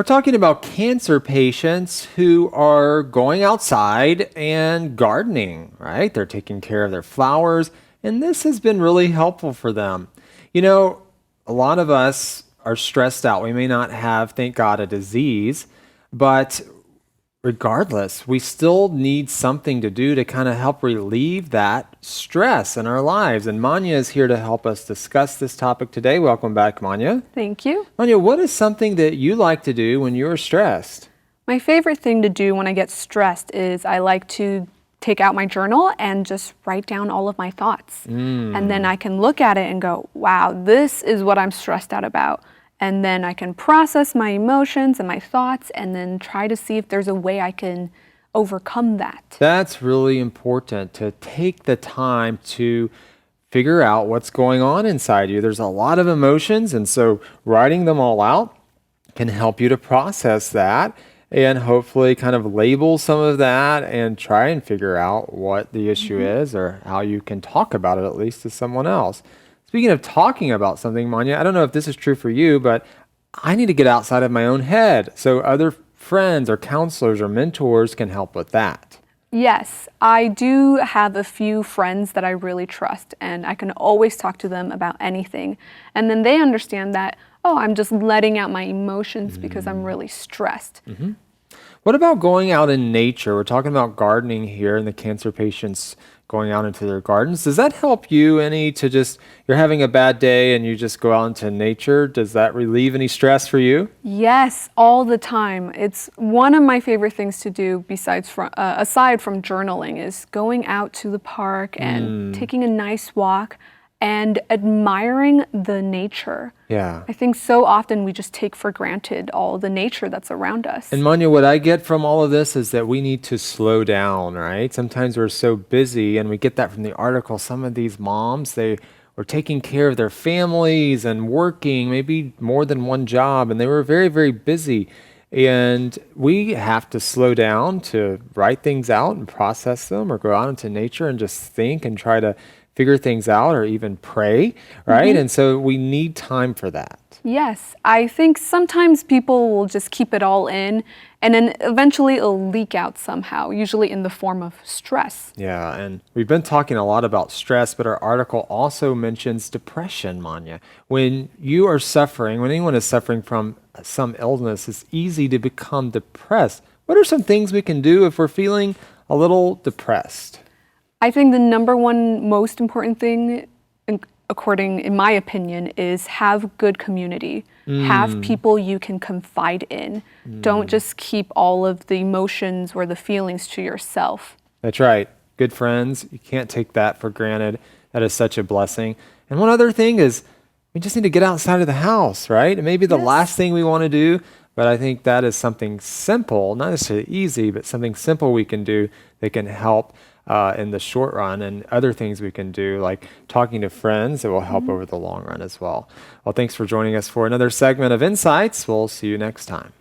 We're talking about cancer patients who are going outside and gardening, right? They're taking care of their flowers, and this has been really helpful for them. You know, a lot of us are stressed out. We may not have, thank God, a disease, but regardless, we still need something to do to kind of help relieve that stress in our lives. And Manya is here to help us discuss this topic today. Welcome back, Manya. Thank you. Manya, what is something that you like to do when you're stressed? My favorite thing to do when I get stressed is I like to take out my journal and just write down all of my thoughts. And then I can look at it and go, wow, this is what I'm stressed out about. And then I can process my emotions and my thoughts and then try to see if there's a way I can overcome that. That's really important to take the time to figure out what's going on inside you. There's a lot of emotions, and so writing them all out can help you to process that and hopefully kind of label some of that and try and figure out what the issue is or how you can talk about it at least to someone else. Speaking of talking about something, Manya, I don't know if this is true for you, but I need to get outside of my own head. So other friends or counselors or mentors can help with that. Yes, I do have a few friends that I really trust, and I can always talk to them about anything. And then they understand that, oh, I'm just letting out my emotions because I'm really stressed. What about going out in nature? We're talking about gardening here and the cancer patients going out into their gardens. Does that help you any to just, you're having a bad day and you just go out into nature? Does that relieve any stress for you? Yes, all the time. It's one of my favorite things to do aside from journaling is going out to the park and taking a nice walk and admiring the nature. Yeah. I think so often we just take for granted all the nature that's around us. And Manya, what I get from all of this is that we need to slow down, right? Sometimes we're so busy, and we get that from the article. Some of these moms, they were taking care of their families and working, maybe more than one job, and they were very, very busy. And we have to slow down to write things out and process them or go out into nature and just think and try to figure things out or even pray, right? And so we need time for that. Yes, I think sometimes people will just keep it all in and then eventually it'll leak out somehow, usually in the form of stress. Yeah, and we've been talking a lot about stress, but our article also mentions depression, Manya. When you are suffering, when anyone is suffering from some illness, it's easy to become depressed. What are some things we can do if we're feeling a little depressed? I think the number one most important thing, in my opinion, is have good community. Have people you can confide in. Don't just keep all of the emotions or the feelings to yourself. That's right. Good friends. You can't take that for granted. That is such a blessing. And one other thing is we just need to get outside of the house, right? It may be the last thing we want to do, but I think that is something simple, not necessarily easy, but something simple we can do that can help in the short run, and other things we can do like talking to friends that will help over the long run as well. Well, thanks for joining us for another segment of Insights. We'll see you next time.